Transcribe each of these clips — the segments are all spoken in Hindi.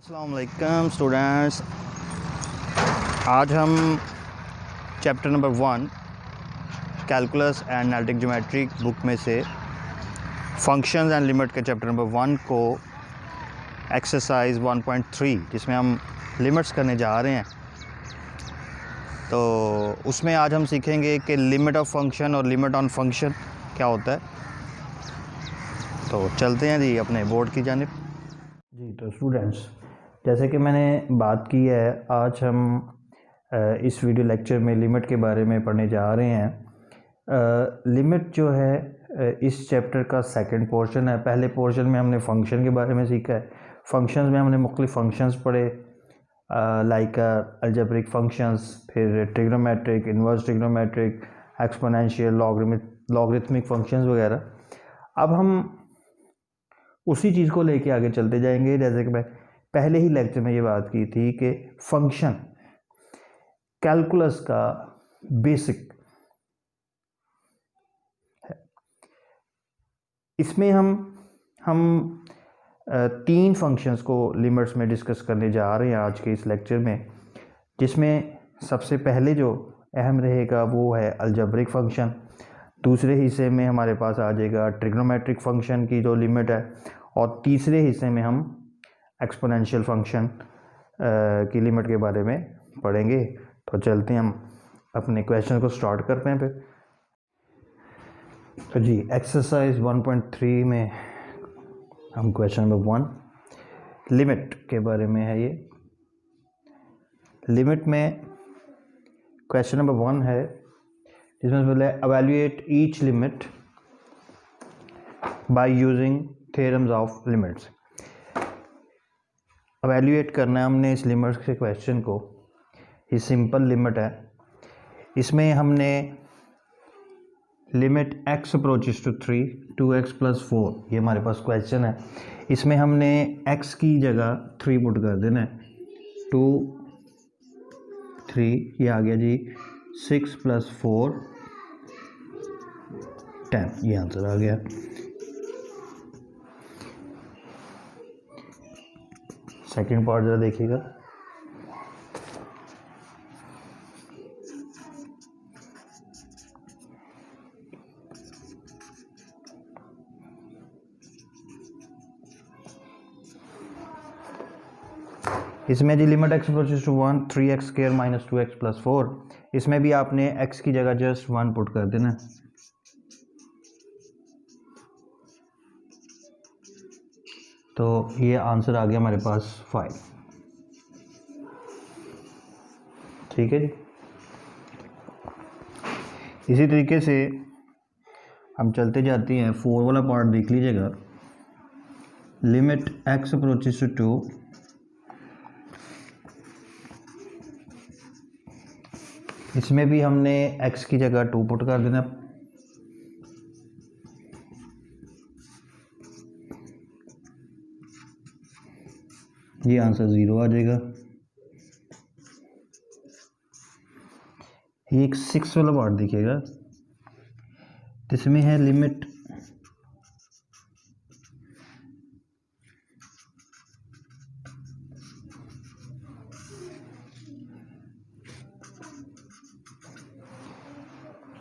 अस्सलाम वालेकुम स्टूडेंट्स। आज हम chapter number 1 calculus and analytic geometry book में से फंक्शंस एंड लिमिट के चैप्टर नंबर 1 को एक्सरसाइज 1.3 जिसमें हम लिमिट्स करने जा रहे हैं, तो उसमें आज हम सीखेंगे कि लिमिट ऑफ फंक्शन और लिमिट ऑन फंक्शन क्या होता है। तो चलते हैं जी अपने बोर्ड की जानिब। जी तो स्टूडेंट्स, जैसे कि मैंने बात की है, आज हम इस वीडियो लेक्चर में लिमिट के बारे में पढ़ने जा रहे हैं। लिमिट जो है इस चैप्टर का सेकंड पोर्शन है। पहले पोर्शन में हमने फंक्शन के बारे में सीखा है। फंक्शंस में हमने मुख्तलिफ फंक्शंस पढ़े, लाइक अलजेब्रिक फंक्शंस, फिर trigonometric, inverse trigonometric, exponential, logarithmic functions वगैरह। अब हम उसी चीज़ को लेके आगे चलते जाएंगे। जैसे कि मैं पहले ही लेक्चर में ये बात की थी कि फंक्शन कैलकुलस का बेसिक है। इसमें हम तीन फंक्शंस को लिमिट्स में डिस्कस करने जा रहे हैं आज के इस लेक्चर में, जिसमें सबसे पहले जो अहम रहेगा वो है अलजेब्रिक फंक्शन। दूसरे हिस्से में हमारे पास आ जाएगा ट्रिग्नोमेट्रिक फंक्शन की जो लिमिट है, और तीसरे हिस्से में हम एक्सपोनेंशियल फंक्शन की लिमिट के बारे में पढ़ेंगे। तो चलते हैं, हम अपने क्वेश्चन को स्टार्ट करते हैं फिर। तो जी एक्सरसाइज 1.3 में हम क्वेश्चन नंबर 1 लिमिट के बारे में है। ये लिमिट में क्वेश्चन नंबर 1 है, जिसमें बोला है evaluate each limit by using theorems of limits. Evaluate करना है हमने इस लिमिट के क्वेश्चन को। ये सिंपल लिमिट है। इसमें हमने limit x approaches to 3 2x + 4, ये हमारे पास क्वेश्चन है। इसमें हमने x की जगह 3 पुट कर देना है। 2 3 ये आ गया जी, 6 + 4 10, ये आंसर आ गया। सेकंड पार्ट ज़रा देखिएगा। इसमें जी limit x approaches to 1 3x² - 2x + 4, इसमें भी आपने x की जगह जस्ट 1 पुट कर देना। तो ये आंसर आ गया हमारे पास 5। ठीक है जी। इसी तरीके से हम चलते जाते हैं। 4 वाला पार्ट देख लीजिएगा। लिमिट x अप्रोचेस टू 2 इसमें भी हमने x की जगह 2 पुट कर देना। ये आंसर 0 आ जाएगा। ये एक 6 वाला पार्ट देखिएगा, इसमें है लिमिट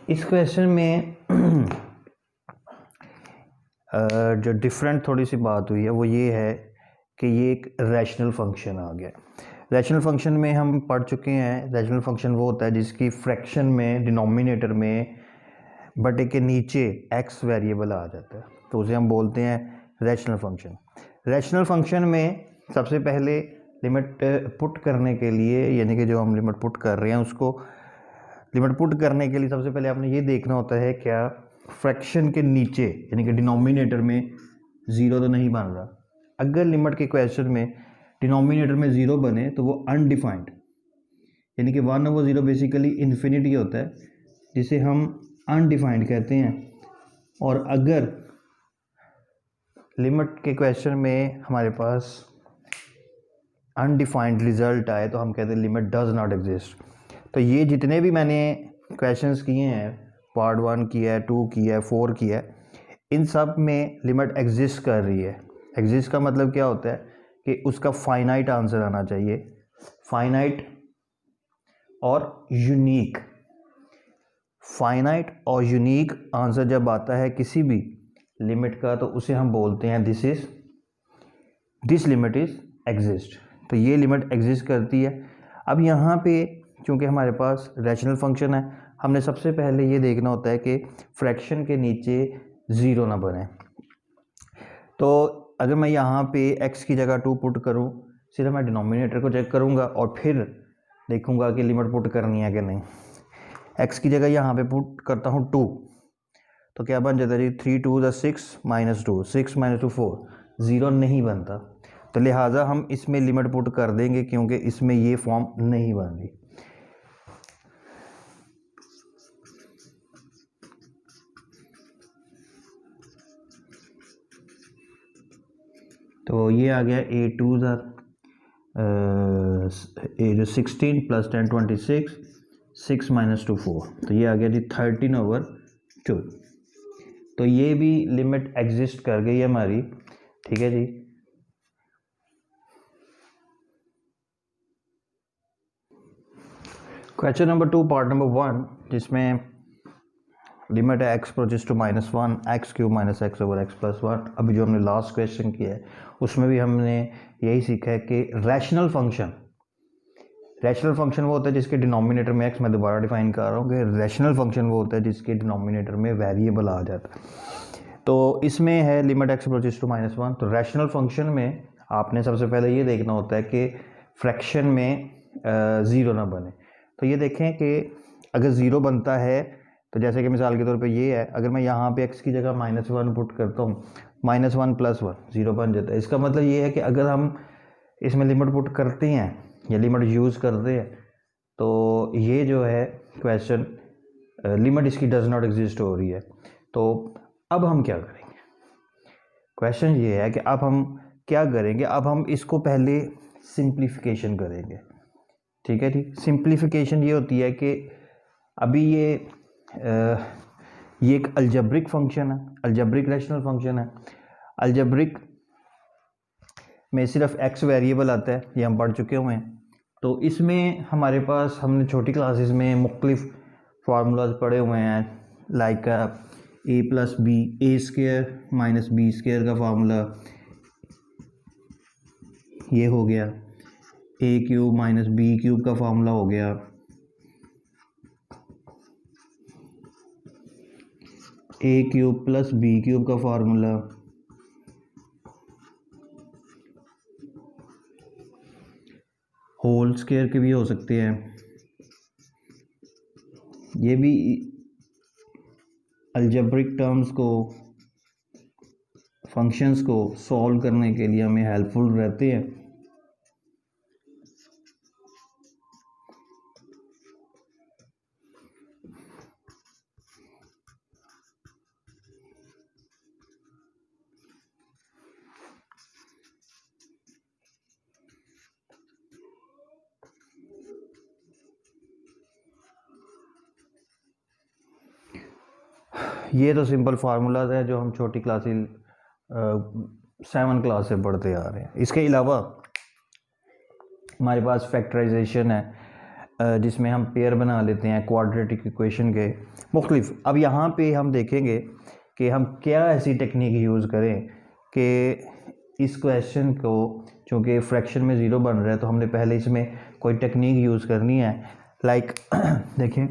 इस क्वेश्चन में जो डिफरेंट थोड़ी सी बात हुई है वो ये है कि ये एक रैशनल फंक्शन आ गया। रैशनल फंक्शन में हम पढ़ चुके हैं, रैशनल फंक्शन वो होता है जिसकी फ्रैक्शन में डिनोमिनेटर में बटे के नीचे x वेरिएबल आ जाता है, तो उसे हम बोलते हैं रैशनल फंक्शन। रैशनल फंक्शन में सबसे पहले लिमिट पुट करने के लिए, यानी कि जो हम लिमिट पुट कर रहे हैं उसको लिमिट पुट करने के लिए सबसे पहले आपने ये देखना होता है क्या फ्रैक्शन के नीचे यानी कि डिनोमिनेटर में 0 तो नहीं बन रहा। अगर लिमिट के क्वेश्चन में डिनोमिनेटर में 0 बने तो वो अनडिफाइंड, यानी कि 1/0 बेसिकली इन्फिनिटी होता है, जिसे हम अनडिफाइंड कहते हैं। और अगर लिमिट के क्वेश्चन में हमारे पास अनडिफाइंड रिजल्ट आए तो हम कहते हैं लिमिट डज नॉट एग्जिस्ट। तो ये जितने भी मैंने क्वेश्चंस किए हैं, पार्ट 1 किया है, 2 किया है, 4 किया है, इन सब में लिमिट एग्जिस्ट कर रही है। एग्जिस्ट का मतलब क्या होता है कि उसका फाइनाइट आंसर आना चाहिए, फाइनाइट और यूनिक। फाइनाइट और यूनिक आंसर जब आता है किसी भी लिमिट का तो उसे हम बोलते हैं दिस लिमिट इज एग्जिस्ट। तो ये लिमिट एग्जिस्ट करती है। अब यहाँ पे चूँकि हमारे पास रैशनल फंक्शन है, हमने सबसे पहले ये देखना होता है कि फ्रैक्शन के नीचे ज़ीरो ना बने। तो अगर मैं यहाँ पे x की जगह 2 पुट करूँ, सिर्फ मैं डिनोमिनेटर को चेक करूँगा और फिर देखूँगा कि लिमिट पुट करनी है कि नहीं। x की जगह यहाँ पे पुट करता हूँ 2, तो क्या बन जाता है जी 3 2 6 -2, 6 - 2 4, ज़ीरो नहीं बनता। तो लिहाजा हम इसमें लिमिट पुट कर देंगे क्योंकि इसमें ये फॉर्म नहीं बन रही। तो ये आ गया A2 16 + 10 26, 6 - 2 4, तो ये आ गया जी 13/2। तो ये भी लिमिट एग्जिस्ट कर गई है हमारी, ठीक है जी। क्वेश्चन नंबर 2 पार्ट नंबर 1, जिसमें लिमिट है x approaches to -1 x³ - x / x + 1। अभी जो हमने लास्ट क्वेश्चन किया है उसमें भी हमने यही सीखा है कि रैशनल फंक्शन वो होता है जिसके डिनोमिनेटर में x, मैं दोबारा डिफाइन कर रहा हूँ कि रैशनल फंक्शन वो होता है जिसके डिनोमिनेटर में वेरिएबल आ जाता है। तो इसमें है लिमिट x अप्रोचेस टू -1। तो रैशनल फंक्शन में आपने सबसे पहले ये देखना होता है कि फ्रैक्शन में ज़ीरो ना बने। तो ये देखें कि अगर ज़ीरो बनता है तो जैसे कि मिसाल के तौर पे ये है, अगर मैं यहाँ पे x की जगह -1 पुट करता हूँ, -1 + 1 ज़ीरो बन जाता है। इसका मतलब ये है कि अगर हम इसमें लिमिट पुट करते हैं या लिमिट यूज़ करते हैं तो ये जो है क्वेश्चन लिमिट इसकी डज नॉट एग्जिस्ट हो रही है। तो अब हम क्या करेंगे? क्वेश्चन ये है कि अब हम क्या करेंगे? अब हम इसको पहले सिंप्लीफिकेशन करेंगे, ठीक है जी। सिंप्लीफिकेशन ये होती है कि अभी ये एक अलजेब्रिक फंक्शन है, अलजेब्रिक रैशनल फंक्शन है। अलजेब्रिक में सिर्फ x वेरिएबल आता है, ये हम पढ़ चुके हुए हैं। तो इसमें हमारे पास हमने छोटी क्लासेस में मुख्तलिफ फार्मूलाज पढ़े हुए हैं, like a + b, a² - b² का फार्मूला ये हो गया, a³ - b³ का फार्मूला हो गया, a³ + b³ का फार्मूला, होल स्क्वायर के भी हो सकते हैं। ये भी अलजेब्रिक टर्म्स को, फंक्शंस को सॉल्व करने के लिए हमें हेल्पफुल रहते हैं। ये तो सिंपल फार्मूलाज हैं जो हम छोटी क्लासेस 7 क्लास से पढ़ते आ रहे हैं। इसके अलावा हमारे पास फैक्टराइजेशन है जिसमें हम पेयर बना लेते हैं क्वाड्रेटिक इक्वेशन के मुख्तलिफ। अब यहाँ पे हम देखेंगे कि हम क्या ऐसी टेक्निक यूज़ करें कि इस क्वेश्चन को, चूँकि फ्रैक्शन में ज़ीरो बन रहा है तो हमने पहले इसमें कोई टेक्निक यूज़ करनी है। लाइक देखें,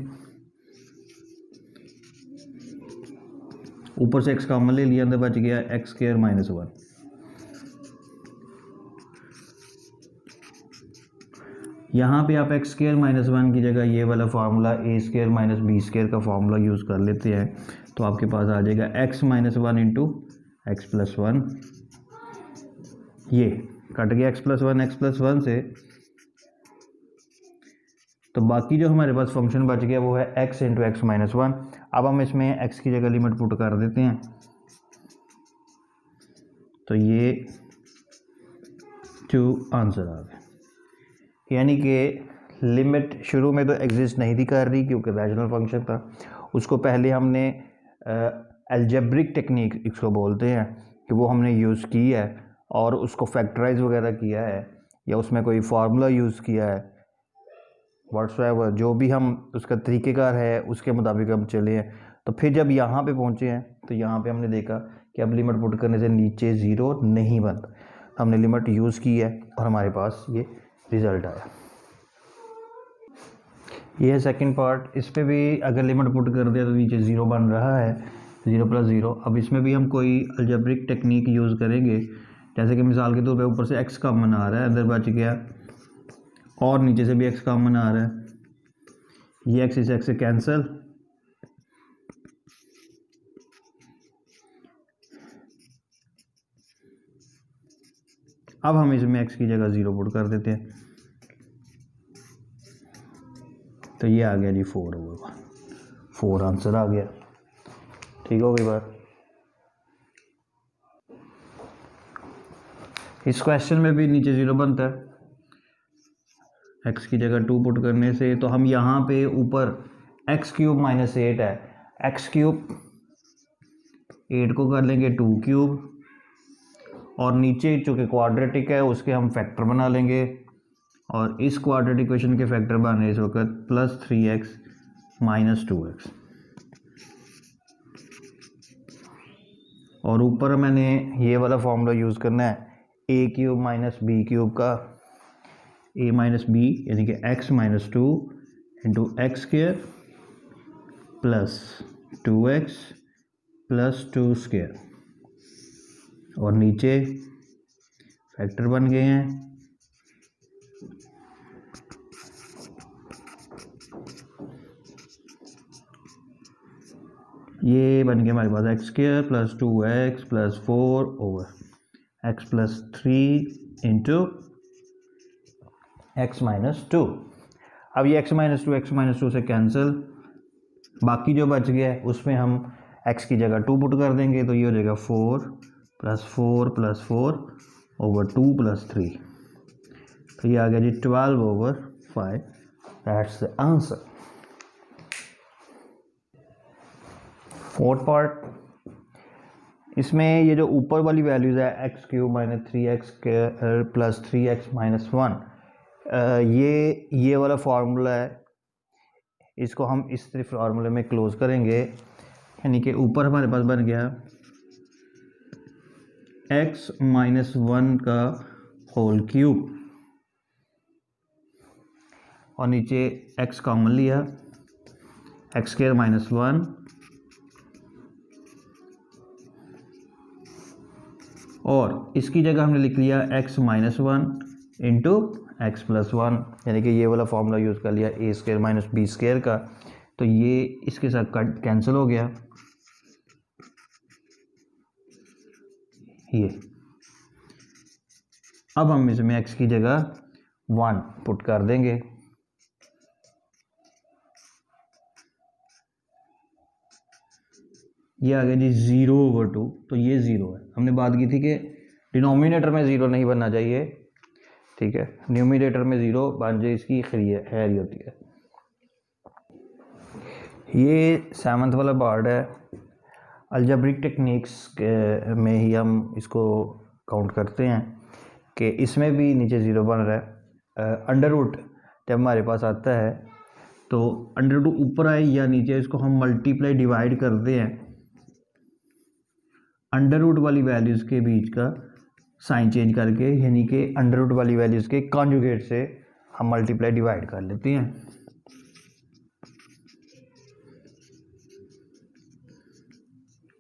ऊपर से x कॉमन ले लिया, अंदर बच गया x² - 1। यहाँ पे आप x² - 1 की जगह ये वाला फार्मूला a² - b² का फार्मूला यूज़ कर लेते हैं, तो आपके पास आ जाएगा x - 1 × x + 1। ये कट गया x + 1 से, तो बाकी जो हमारे पास फंक्शन बच गया वो है x × x - 1। अब हम इसमें x की जगह लिमिट पुट कर देते हैं, तो ये 2 आंसर आ गया। यानी कि लिमिट शुरू में तो एग्जिस्ट नहीं थी कर रही क्योंकि रैशनल फंक्शन था, उसको पहले हमने अलजेब्रिक टेक्निक इसको बोलते हैं कि वो हमने यूज़ की है और उसको फैक्टराइज वगैरह किया है या उसमें कोई फार्मूला यूज़ किया है, व्हाट्सएवर जो भी हम उसका तरीक़ेकार है उसके मुताबिक हम चले हैं। तो फिर जब यहाँ पे पहुँचे हैं तो यहाँ पे हमने देखा कि अब लिमिट पुट करने से नीचे ज़ीरो नहीं बनता, हमने लिमिट यूज़ की है और हमारे पास ये रिज़ल्ट आया। ये है सेकंड पार्ट। इस पे भी अगर लिमिट पुट कर दिया तो नीचे ज़ीरो बन रहा है, 0 + 0। अब इसमें भी हम कोई अलजेब्रिक टेक्निक यूज़ करेंगे, जैसे कि मिसाल के तौर पे ऊपर से x कॉमन आ रहा है, अंदर बच गया, और नीचे से भी x कॉमन आ रहा है, ये x इस x से कैंसिल, अब हम इसमें x की जगह 0 पुट कर देते हैं, तो ये आ गया जी 4/1, 4 आंसर आ गया। ठीक हो गई बात। इस क्वेश्चन में भी नीचे 0 बनता है, x की जगह 2 पुट करने से। तो हम यहाँ पे ऊपर x³ - 8 है, x³ 8 को कर लेंगे 2³ और नीचे चूँकि क्वाड्रेटिक है उसके हम फैक्टर बना लेंगे, और इस क्वाड्रेटिक इक्वेशन के फैक्टर बने इस वक्त +3x - 2x, और ऊपर मैंने ये वाला फॉर्मूला यूज़ करना है a³ - b³ का, a - b यानी कि x - 2 × x² + 2x + 2², और नीचे फैक्टर बन गए हैं। ये बन गया हमारे पास x² + 2x + 4/x + 3 × x - 2। अब ये x - 2 से कैंसिल, बाकी जो बच गया है उसमें हम x की जगह 2 पुट कर देंगे, तो ये हो जाएगा 4 + 4 + 4/2 + 3, तो ये आ गया जी 12/5। That's the answer. Fourth part, इसमें ये जो ऊपर वाली वैल्यूज़ है x³ - 3x² + 3x - 1, ये वाला फार्मूला है, इसको हम इस तरह फार्मूले में क्लोज करेंगे, यानी कि ऊपर हमारे पास बन गया x - 1 का होल क्यूब, और नीचे x कॉमन लिया, x² - 1, और इसकी जगह हमने लिख लिया x - 1 × x + 1, यानी कि ये वाला फॉर्मूला यूज़ कर लिया a² - b² का, तो ये इसके साथ कट कैंसिल हो गया। ये अब हम इसमें x की जगह 1 पुट कर देंगे, ये आ गया जी 0/2, तो ये 0 है। हमने बात की थी कि डिनोमिनेटर में 0 नहीं बनना चाहिए, ठीक है, न्यूमिनेटर में 0 बन जाए इसकी खैर ही होती है। ये 7th वाला पार्ट है, अलजेब्रिक टेक्निक्स में ही हम इसको काउंट करते हैं कि इसमें भी नीचे 0 बन रहा है। अंडर रूट जब हमारे पास आता है तो अंडर रूट ऊपर आए या नीचे, इसको हम मल्टीप्लाई डिवाइड करते हैं, अंडर रूट वाली वैल्यूज़ के बीच का साइन चेंज करके, यानी कि अंडर रूट वाली वैल्यूज़ के कॉन्जुगेट से हम मल्टीप्लाई डिवाइड कर लेते हैं।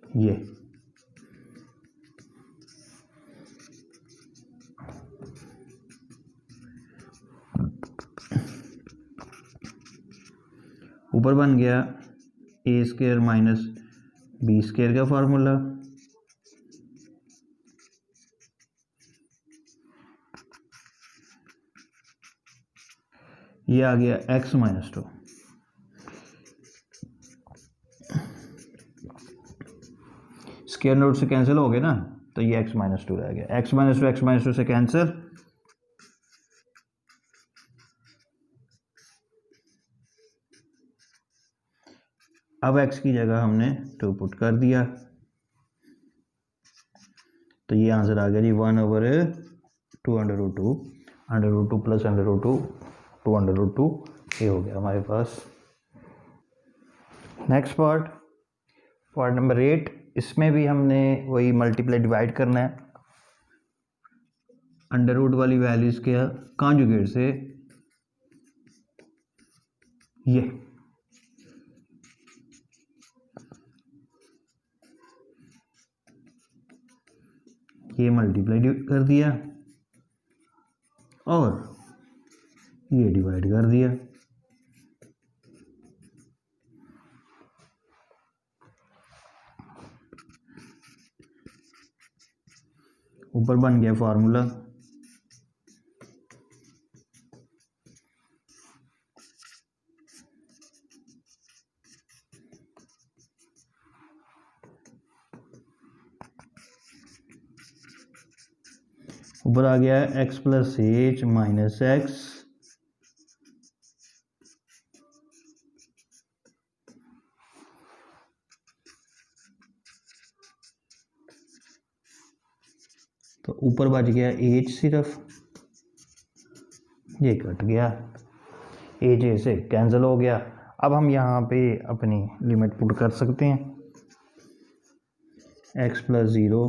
ये ऊपर बन गया a² - b² का फार्मूला, ये आ गया x - 2, स्क्वायर रूट से कैंसिल हो गए ना, तो ये x - 2 रह गया, x - 2 से कैंसिल, अब x की जगह हमने 2 पुट कर दिया, तो ये आंसर आ गया जी 1/2 √2, √2 प्लस √2 2 √2, ये हो गया हमारे पास। नेक्स्ट पार्ट नंबर 8, इसमें भी हमने वही मल्टीप्लाई डिवाइड करना है। अंडर रूट वाली वैल्यूज के कॉन्जुगेट से ये मल्टीप्लाई कर दिया और ये डिवाइड कर दिया। ऊपर बन गया फार्मूला। ऊपर आ गया x plus H minus x तो ऊपर बच गया एच, सिर्फ ये कट गया, एच ए से कैंसिल हो गया। अब हम यहाँ पे अपनी लिमिट पुट कर सकते हैं, x प्लस 0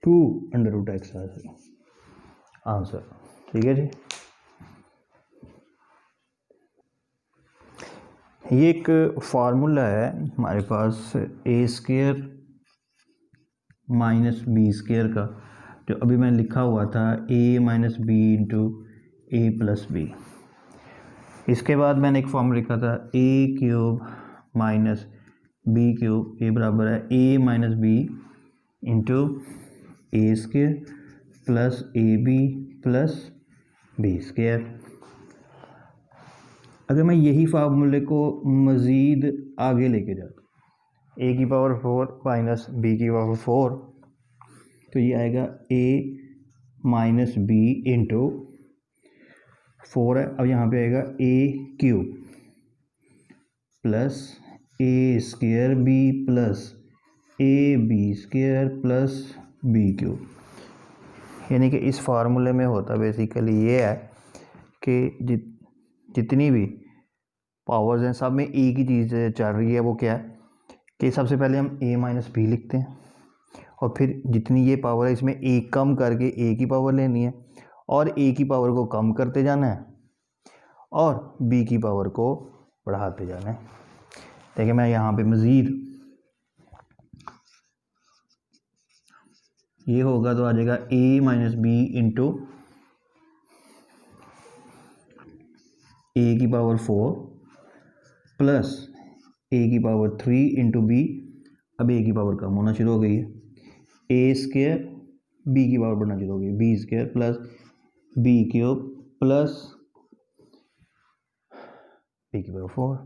2 √x आंसर। ठीक है जी, ये एक फार्मूला है हमारे पास a² माइनस b² का, जो अभी मैंने लिखा हुआ था a minus B into A plus B. इसके बाद मैंने एक फॉर्मूला लिखा था a³ माइनस b³ ये बराबर है a minus B into a² plus ab plus b²। अगर मैं यही फार्मूले को मज़ीद आगे लेके जाता, a⁴ माइनस b⁴, तो ये आएगा a माइनस बी इंटू 4 है, अब यहाँ पे आएगा a³ plus a² b plus ab² plus b³। यानी कि इस फार्मूले में होता बेसिकली ये है कि जितनी भी पावर्स हैं सब में एक ही चीज़ चल रही है। वो क्या है कि सबसे पहले हम a माइनस बी लिखते हैं और फिर जितनी ये पावर है इसमें एक कम करके a की पावर लेनी है और a की पावर को कम करते जाना है और b की पावर को बढ़ाते जाना है। देखिए मैं यहाँ पे मज़ीद ये होगा तो आ जाएगा a minus B into a की पावर 4 प्लस a की पावर 3 इंटू बी। अब a की पावर कम होना शुरू हो गई है, a² b की पावर बढ़ना शुरू हो गई, b² plus b³ plus b की पावर 4।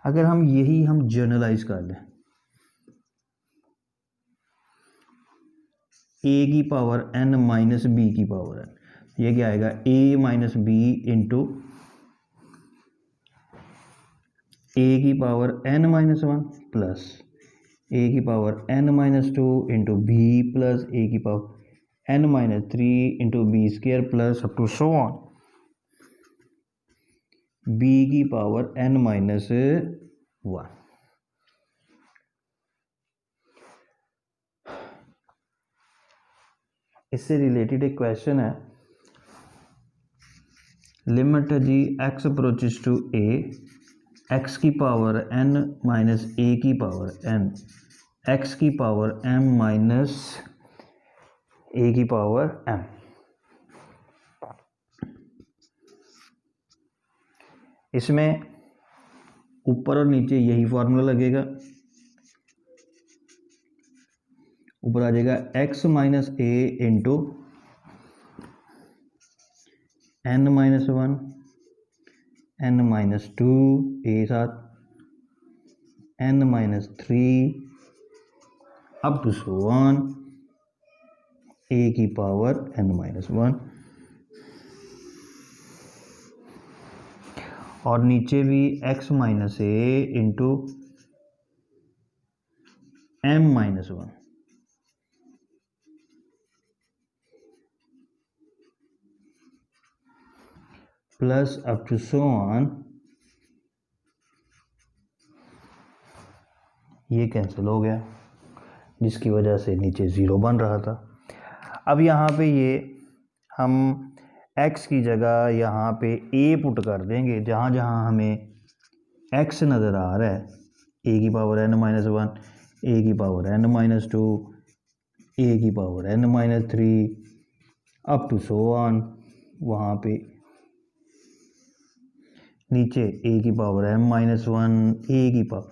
अगर हम यही जनरलाइज कर लें, a की पावर n माइनस बी की पावर n, ये क्या आएगा a minus B into a की power n minus 1 plus a की power n minus 2 into B plus a की power n minus 3 into b² plus up to so on b की पावर n माइनस 1। इससे रिलेटेड एक क्वेश्चन है, लिमिट जी x approaches to a, x की पावर n माइनस a की पावर n, x की पावर m माइनस a की पावर m। इसमें ऊपर और नीचे यही फार्मूला लगेगा। ऊपर आ जाएगा x minus a into n minus 1 n minus 2 a साथ n minus 3 up to so on a की पावर n माइनस 1। और नीचे भी x minus a into m-1 plus up to so on, ये कैंसिल हो गया जिसकी वजह से नीचे 0 बन रहा था। अब यहाँ पे ये हम x की जगह यहाँ पे a पुट कर देंगे, जहाँ जहाँ हमें x नज़र आ रहा है, a की पावर n-1, a की पावर n-2, a की power n-3 up to so on, वहाँ पे नीचे a की पावर m-1, a की पावर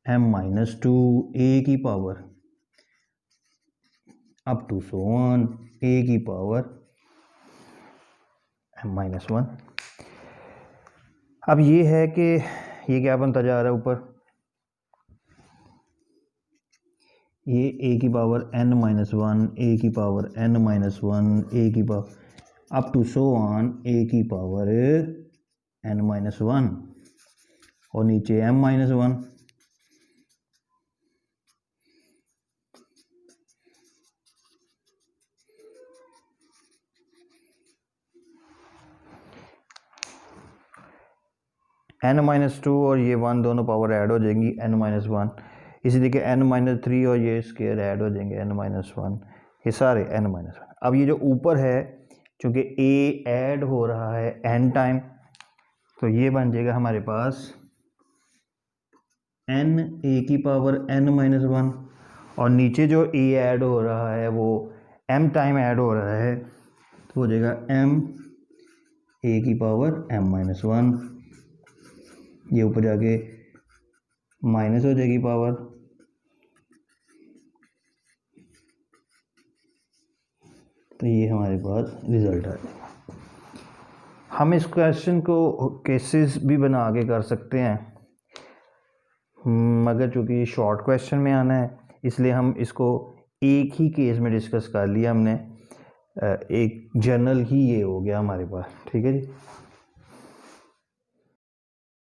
m-2, a की power up to so on, a की पावर m-1। अब ये है कि ये क्या बनता जा रहा है ऊपर, ये a की पावर n-1, a की पावर n-1, a की power up to so on, a की पावर n-1 और नीचे m-1। n-2 और ये 1 दोनों पावर ऐड हो जाएंगी n-1, इसी तरीके n-3 और ये स्केयर ऐड हो जाएंगे n-1, ये सारे n-1। अब ये जो ऊपर है चूँकि a ऐड हो रहा है n टाइम, तो ये बन जाएगा हमारे पास n a की पावर n-1 और नीचे जो a ऐड हो रहा है वो m टाइम ऐड हो रहा है, तो हो जाएगा m a की पावर m-1, ये ऊपर जाके माइनस हो जाएगी पावर, तो ये हमारे पास रिजल्ट आ जाएगा। हम इस क्वेश्चन को केसेस भी बना के कर सकते हैं, मगर चूँकि शॉर्ट क्वेश्चन में आना है इसलिए हम इसको एक ही केस में डिस्कस कर लिया हमने, एक जनरल ही ये हो गया हमारे पास। ठीक है जी।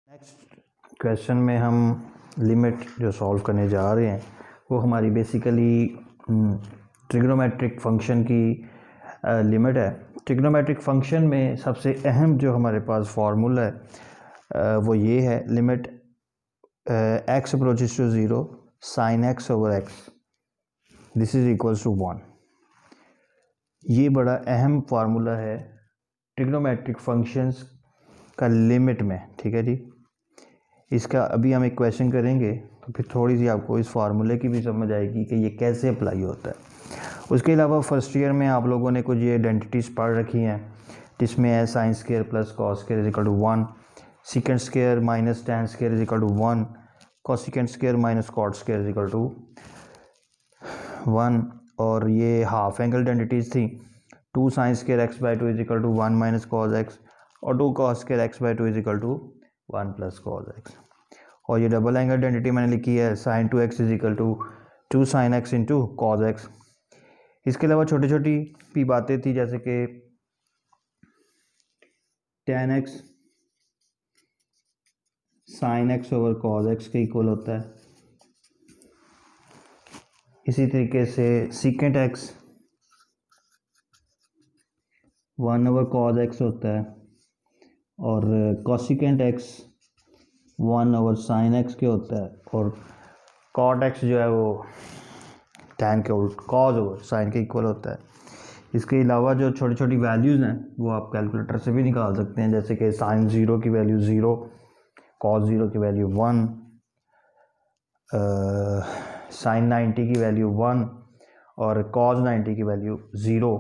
नेक्स्ट क्वेश्चन में हम लिमिट जो सॉल्व करने जा रहे हैं वो हमारी बेसिकली ट्रिग्नोमेट्रिक फंक्शन की लिमिट है। ट्रिग्नोमेट्रिक फंक्शन में सबसे अहम जो हमारे पास फार्मूला है वो ये है, limit x approaches to 0 sine x over x this is equals to 1। ये बड़ा अहम फार्मूला है ट्रिग्नोमेट्रिक फंक्शंस का लिमिट में। ठीक है जी। इसका अभी हम एक क्वेश्चन करेंगे तो फिर थोड़ी सी आपको इस फार्मूले की भी समझ आएगी कि ये कैसे अप्लाई होता है। उसके अलावा फर्स्ट ईयर में आप लोगों ने कुछ ये आइडेंटिटीज़ पढ़ रखी हैं, जिसमें है sine square plus cos square is equal to 1, secant square minus tan square is equal to 1, cosecant square minus cot square is equal to 1, और ये हाफ एंगल आइडेंटिटीज़ थी, 2 sine square X by 2 is equal to 1 minus cos X और 2 cos square X by 2 is equal to 1 plus cos X. और ये डबल एंगल आइडेंटिटी मैंने लिखी है sine 2x is equal to 2 sine X into cos X. इसके अलावा छोटी छोटी भी बातें थी, जैसे कि tan x sine x over cos x के इक्वल होता है। इसी तरीके से secant x 1 over cos x होता है और cosecant x 1 over sine x के होता है, और कॉट एक्स जो है वो टैन के उल्ट कॉस ओवर साइन के इक्वल होता है। इसके अलावा जो छोटी छोटी वैल्यूज़ हैं वो आप कैलकुलेटर से भी निकाल सकते हैं, जैसे कि साइन 0 की वैल्यू 0, कॉस 0 की वैल्यू 1, साइन 90 की वैल्यू 1 और कॉस 90 की वैल्यू 0।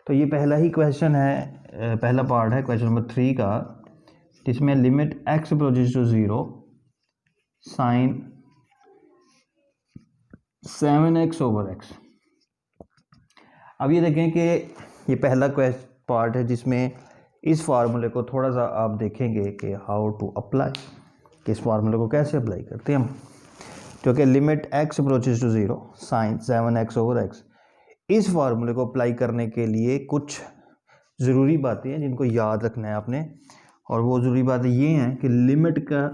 तो ये पहला ही क्वेश्चन है, पहला पार्ट है क्वेश्चन नंबर 3 का, जिसमें limit x approaches to 0 sine 7x over x। अब ये देखें कि ये पहला पार्ट है जिसमें इस फार्मूले को थोड़ा सा आप देखेंगे कि हाउ टू अप्लाई, कि इस फार्मूले को कैसे अप्लाई करते हैं हम, क्योंकि limit x approaches to 0 sine 7x over x, इस फार्मूले को अप्लाई करने के लिए कुछ ज़रूरी बातें हैं जिनको याद रखना है आपने, और वो ज़रूरी बातें ये हैं कि लिमिट का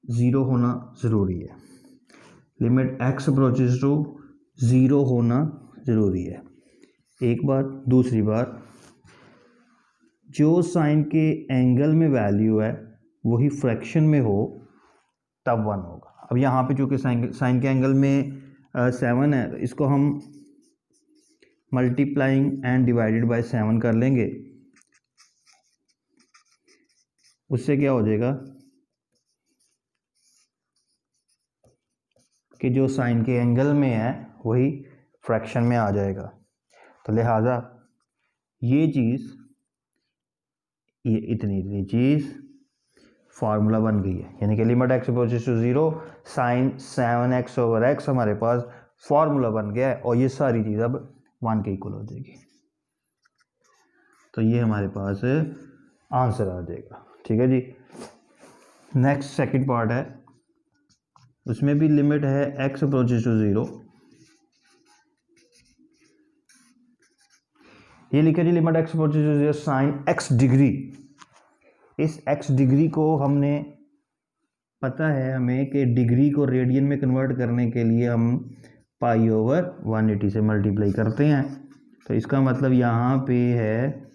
0 होना ज़रूरी है। लिमिट x अप्रोचेस टू 0 होना ज़रूरी है। एक बात। दूसरी बात, जो साइन के एंगल में वैल्यू है वही फ्रैक्शन में हो तब 1 होगा। अब यहाँ पे चूँकि साइन के एंगल में 7 है तो इसको हम मल्टीप्लाइंग एंड डिवाइडेड बाय 7 कर लेंगे। उससे क्या हो जाएगा कि जो साइन के एंगल में है वही फ्रैक्शन में आ जाएगा। तो लिहाजा ये चीज़, ये इतनी चीज़ फार्मूला बन गई है, यानी कि limit x approaches to 0 sine 7x over x हमारे पास फार्मूला बन गया है और ये सारी चीज़ अब 1 के इक्वल हो जाएगी। तो ये हमारे पास आंसर आ जाएगा। ठीक है जी। नेक्स्ट सेकंड पार्ट है, उसमें भी लिमिट है x अप्रोचेस टू 0। ये लिखा जी limit x approaches to 0 sine x degree. इस x डिग्री को हमने पता है हमें कि डिग्री को रेडियन में कन्वर्ट करने के लिए हम पाई ओवर 180 से मल्टीप्लाई करते हैं। तो इसका मतलब यहाँ पे है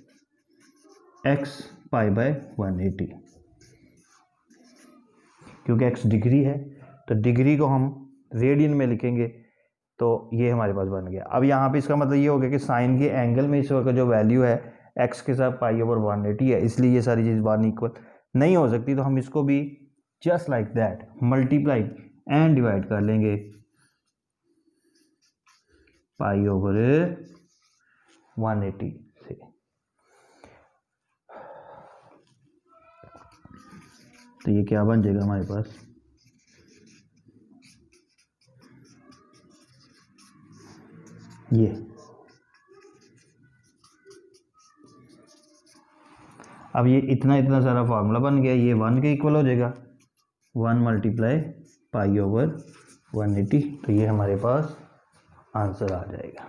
x पाई बाय 180, क्योंकि x डिग्री है तो डिग्री को हम रेडियन में लिखेंगे तो ये हमारे पास बन गया। अब यहाँ पे इसका मतलब ये हो गया कि साइन के एंगल में इस वक्त जो वैल्यू है x के साथ पाई ओवर 180 है, इसलिए ये सारी चीज़ बार इक्वल नहीं हो सकती। तो हम इसको भी just like that multiply and divide कर लेंगे पाई ओवर 180 से। तो ये क्या बन जाएगा हमारे पास, ये अब ये इतना सारा फार्मूला बन गया, ये 1 के इक्वल हो जाएगा। 1 मल्टीप्लाई पाई ओवर 180, तो ये हमारे पास आंसर आ जाएगा।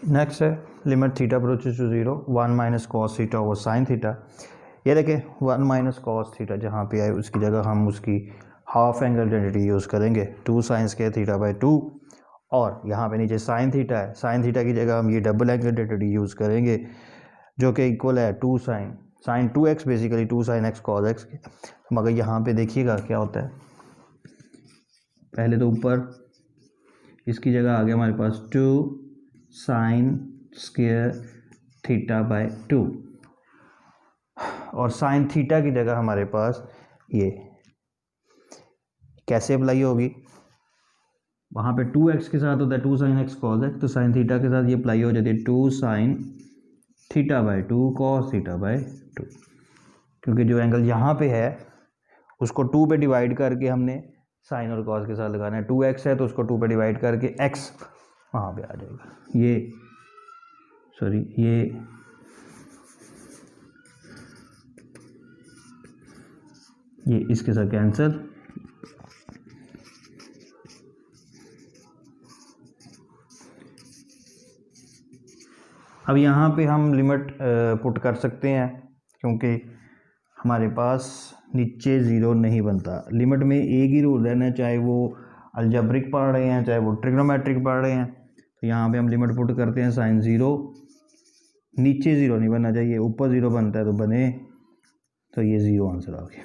नेक्स्ट है limit theta approaches to 0 1 minus cos theta over sine theta. ये देखें 1 माइनस कॉस थीटा जहाँ पे आए उसकी जगह हम उसकी हाफ एंगल डेंसिटी यूज़ करेंगे 2 साइन स्क्वायर थीटा बाई 2, और यहाँ पे नीचे साइन थीटा है, साइन थीटा की जगह हम ये डबल एंगल डेंसिटी यूज़ करेंगे जो कि इक्वल है 2 sine 2x basically 2 sine x cos x के। मगर यहाँ पे देखिएगा क्या होता है, पहले तो ऊपर इसकी जगह आ गया हमारे पास 2 साइन स्क्वायर थीटा बाय 2, और साइन थीटा की जगह हमारे पास ये कैसे अप्लाई होगी, वहाँ पे 2x के साथ होता है 2 साइन x कॉस x, तो साइन थीटा के साथ ये अप्लाई हो जाती है 2 sine theta by 2 cos theta by 2, क्योंकि जो एंगल यहाँ पे है उसको 2 पे डिवाइड करके हमने साइन और कॉस के साथ लगाना है। 2x है तो उसको 2 पे डिवाइड करके x वहाँ पे आ जाएगा। ये इसके साथ कैंसिल। अब यहाँ पे हम लिमिट पुट कर सकते हैं क्योंकि हमारे पास नीचे ज़ीरो नहीं बनता। लिमिट में एक ही रूल रहना, चाहे वो अलजेब्रिक पढ़ रहे हैं चाहे वो ट्रिग्नोमेट्रिक पढ़ रहे हैं। तो यहाँ पे हम लिमिट पुट करते हैं साइन ज़ीरो, नीचे ज़ीरो नहीं बनना चाहिए, ऊपर ज़ीरो बनता है तो बने, तो ये ज़ीरो आंसर आ गया।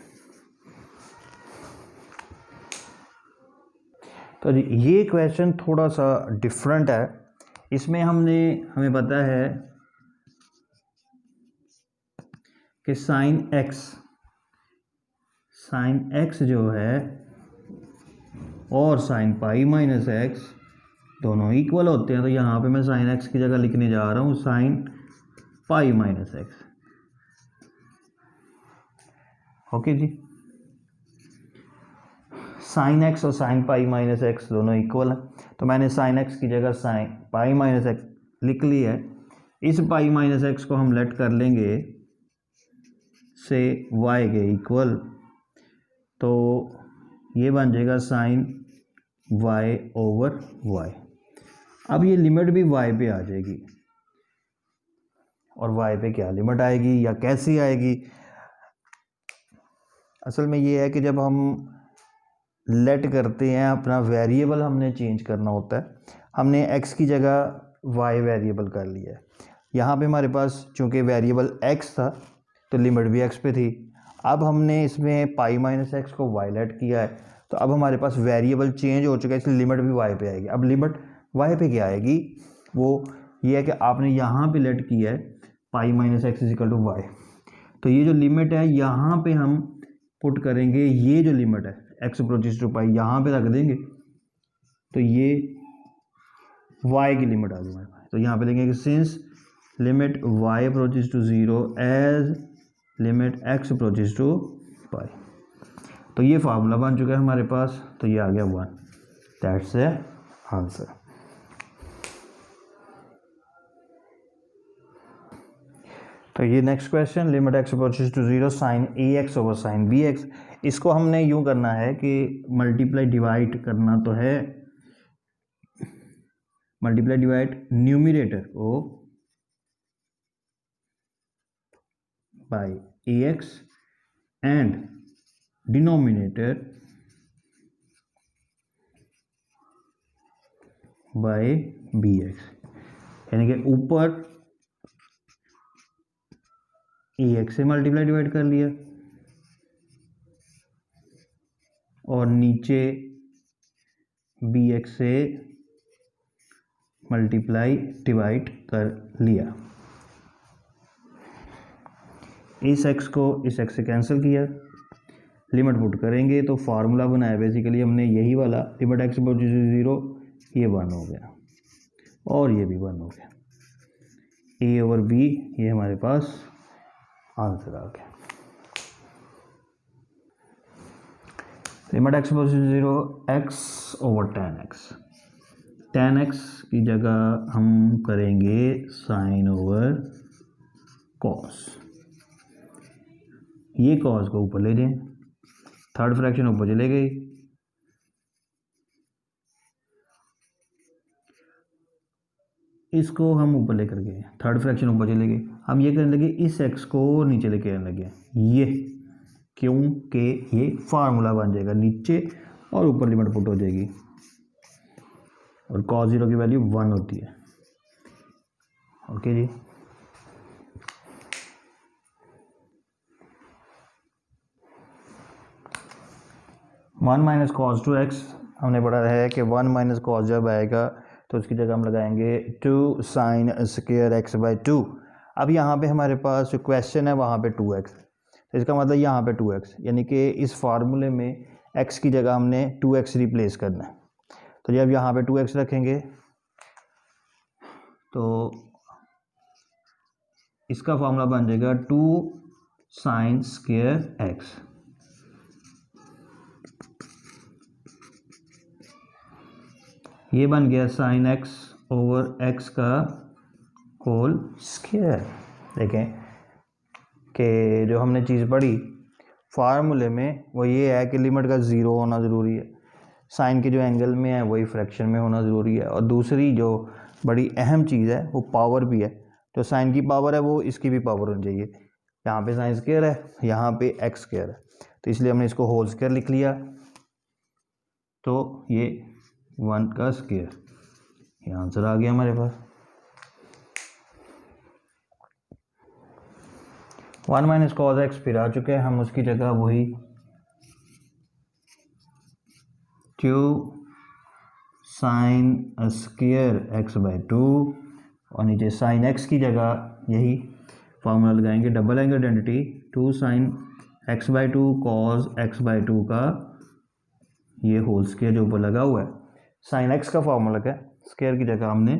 तो ये क्वेश्चन थोड़ा सा डिफरेंट है। इसमें हमें पता है कि साइन एक्स जो है और साइन पाई माइनस एक्स दोनों इक्वल होते हैं। तो यहाँ पे मैं साइन एक्स की जगह लिखने जा रहा हूँ sine pi minus x. Okay जी, साइन एक्स और साइन पाई माइनस एक्स दोनों इक्वल है, तो मैंने साइन एक्स की जगह साइन पाई माइनस एक्स लिख ली है। इस पाई माइनस एक्स को हम लेट कर लेंगे से y के इक्वल, तो ये बन जाएगा साइन y ओवर y। अब ये लिमिट भी y पे आ जाएगी, और y पे क्या लिमिट आएगी या कैसी आएगी, असल में ये है कि जब हम लेट करते हैं अपना वेरिएबल हमने चेंज करना होता है। हमने x की जगह y वेरिएबल कर लिया है। यहाँ पे हमारे पास चूँकि वेरिएबल x था तो लिमिट भी x पे थी। अब हमने इसमें पाई माइनस x को y लेट किया है, तो अब हमारे पास वेरिएबल चेंज हो चुका है, इसलिए लिमिट भी y पे आएगी। अब लिमिट y पे क्या आएगी, वो ये है कि आपने यहाँ पे लेट किया है pi minus X is equal to Y, तो ये जो लिमिट है यहाँ पे हम पुट करेंगे, ये जो लिमिट है x अप्रोचेस टू पाई यहाँ पे रख देंगे, तो ये y की लिमिट आ गई हमारे पास। तो यहाँ पे लिखेंगे since limit y approaches to 0 as limit x approaches to pi, तो ये फार्मूला बन चुका है हमारे पास। तो ये आ गया 1, दैट्स द आंसर। तो ये next question, limit x approaches to 0 sine ax over sine bx, इसको हमने यूँ करना है कि मल्टीप्लाई डिवाइड करना तो है, मल्टीप्लाई डिवाइड न्यूमिरेटर को by ax and denominator by bx, यानी कि ऊपर ax से मल्टीप्लाई डिवाइड कर लिया और नीचे bx से मल्टीप्लाई डिवाइड कर लिया। इस x को इस x से कैंसिल किया, लिमिट पुट करेंगे तो फार्मूला बनाया बेसिकली हमने यही वाला, लिमिट x अप्रोचेस टू 0, ये 1 हो गया और ये भी 1 हो गया, a ओवर b, ये हमारे पास आंसर आ गया। Limit x approaches to 0 x over tan x की जगह हम करेंगे साइन ओवर कॉस, ये कॉस को ऊपर ले जाएं, थर्ड फ्रैक्शन ऊपर चले गई, इसको हम ऊपर लेकर गए, थर्ड फ्रैक्शन ऊपर चले गए। हम ये करने लगे इस x को नीचे लेके आने लगे, ये क्योंकि ये फार्मूला बन जाएगा नीचे और ऊपर लिमिट पुट हो जाएगी, और cos 0 की वैल्यू 1 होती है। ओके जी, one minus cos two x हमने पढ़ा है कि 1 माइनस कॉस जब आएगा तो उसकी जगह हम लगाएंगे 2 साइन स्क्वायर एक्स बाई 2। अब यहाँ पे हमारे पास जो क्वेश्चन है वहाँ पे 2x, तो इसका मतलब यहाँ पे 2x, यानी कि इस फार्मूले में x की जगह हमने 2x रिप्लेस करना है। तो जब यहाँ पे 2x रखेंगे तो इसका फार्मूला बन जाएगा 2 साइन स्क्वायर एक्स, ये बन गया साइन एक्स ओवर एक्स का होल स्क्वायर। देखें कि जो हमने चीज़ पढ़ी फार्मूले में वो ये है कि लिमिट का 0 होना ज़रूरी है, साइन के जो एंगल में है वही फ्रैक्शन में होना ज़रूरी है, और दूसरी जो बड़ी अहम चीज़ है वो पावर भी है, जो साइन की पावर है वो इसकी भी पावर होनी चाहिए। यहाँ पे साइन स्क्वायर है, यहाँ पे एक्स स्क्वायर है, तो इसलिए हमने इसको होल स्क्वायर लिख लिया, तो ये 1 का स्क्वायर, ये आंसर आ गया हमारे पास। 1 माइनस कॉस एक्स फिर आ चुके हैं, हम उसकी जगह वही 2 साइन स्क्वायर एक्स बाई 2 और नीचे साइन एक्स की जगह यही फार्मूला लगाएंगे, double angle identity 2 sine x by 2 cos x by 2 का ये होल स्क्वायर जो ऊपर लगा हुआ है, साइन एक्स का फार्मूला क्या है, स्क्वायर की जगह हमने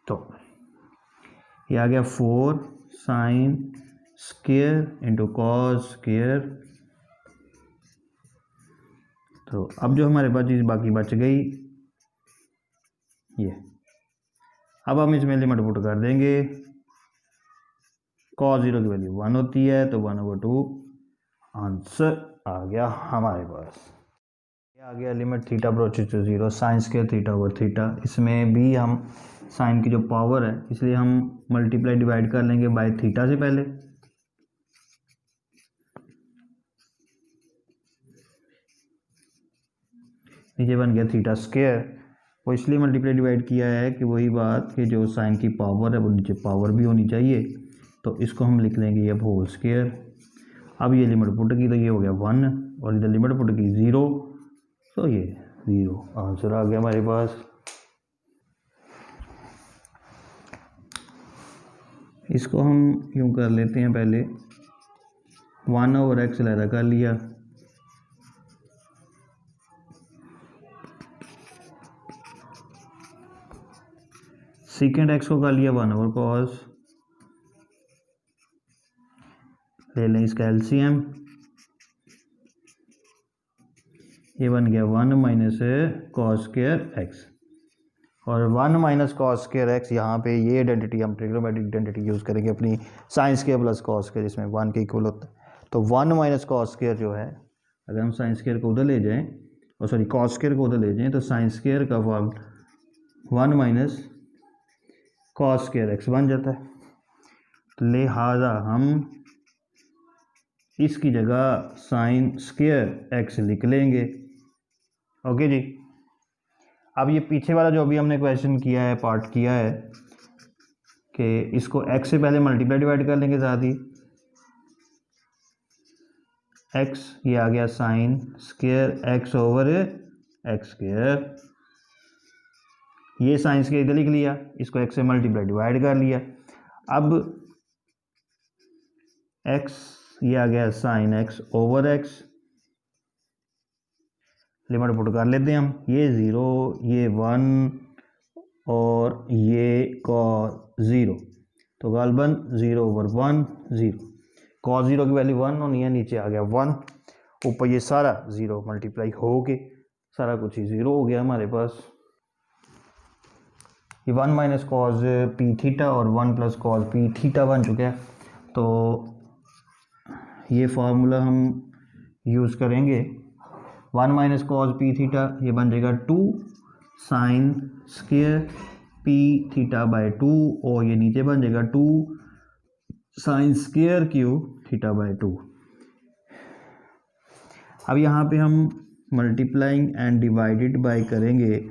तो ये आ गया 4 sine square into cos square. तो अब जो हमारे पास चीज़ बाकी बच गई ये, अब हम इसमें लिमिट पुट कर देंगे, cos 0 की वैल्यू 1 होती है, तो 1/2 आंसर आ गया हमारे पास। ये आ गया limit theta approaches to 0 sine square theta over theta, इसमें भी हम साइन की जो पावर है, इसलिए हम मल्टीप्लाई डिवाइड कर लेंगे बाय थीटा से पहले। नीचे बन गया थीटा स्क्वायर, वो इसलिए मल्टीप्लाई डिवाइड किया है कि वही बात कि जो साइन की पावर है वो नीचे पावर भी होनी चाहिए, तो इसको हम लिख लेंगे अब होल स्क्वायर। अब ये लिमिट पुट की तो ये हो गया 1 और इधर लिमिट पुट की 0, तो ये 0 आंसर आ गया हमारे पास। इसको हम यूँ कर लेते हैं, पहले 1/x लहरा कर लिया, सेकेंड x को कर लिया 1/cos, ले लें इसका एलसीएम, ये बन गया 1 - cos स्क्वायर x, और 1 - cos स्क्वायर x, यहाँ पे ये आइडेंटिटी हम ट्रिग्नोमेट्रिक आइडेंटिटी यूज़ करेंगे अपनी sign square plus cos square, जिसमें 1 के इक्वल होता है। तो 1 - cos स्क्वायर जो है, अगर हम साइन स्क्वायर को उधर ले जाएं, और सॉरी कॉस स्क्वायर को उधर ले जाएं, तो साइन स्क्वायर का फॉर्म 1 - cos स्क्वायर x बन जाता है। तो लिहाजा हम इसकी जगह साइन स्क्वायर x लिख लेंगे। ओके जी। अब ये पीछे वाला जो अभी हमने क्वेश्चन किया है, पार्ट किया है, कि इसको x से पहले मल्टीप्लाई डिवाइड कर लेंगे साथ ही, x ये आ गया साइन स्क्वायर x/x², ये साइन स्क्वायर इधर लिख लिया, इसको x से मल्टीप्लाई डिवाइड कर लिया। अब x ये आ गया साइन x/x, लिमिट पुट कर लेते हैं हम, ये 0, ये 1 और ये cos 0, तो गालबन 0/1 0, cos 0 की वैल्यू 1 होनी है, नीचे आ गया 1, ऊपर ये सारा 0 मल्टीप्लाई हो के सारा कुछ ही 0 हो गया हमारे पास। ये 1 - cos p थीटा और 1 + cos p थीटा बन चुका है। तो ये फार्मूला हम यूज़ करेंगे, 1 - cos p थीटा, ये बन जाएगा 2 साइन स्क्वायर p थीटा/2, और ये नीचे बन जाएगा 2 साइन स्क्वायर क्यूब थीटा/2। अब यहाँ पे हम मल्टीप्लाइंग एंड डिवाइडेड बाय करेंगे,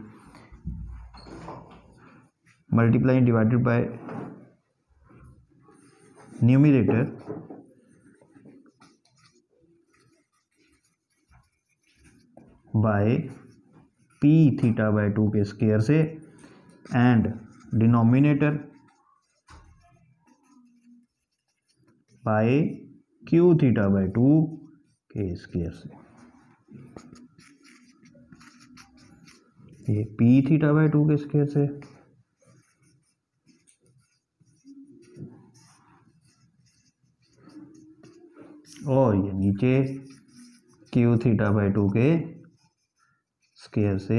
multiplying divided by numerator bye p थीटा/2 के स्क्वायर से, एंड डिनोमिनेटर बाय q थीटा/2 के स्क्वायर से। ये p थीटा/2 के स्क्वायर से, और ये नीचे q थीटा/2 के स्क्वायर से।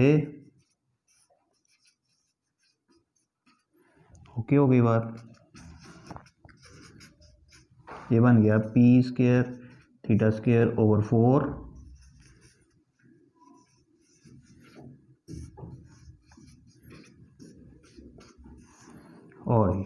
ओके हो गई बात। ये बन गया p² θ²/4, और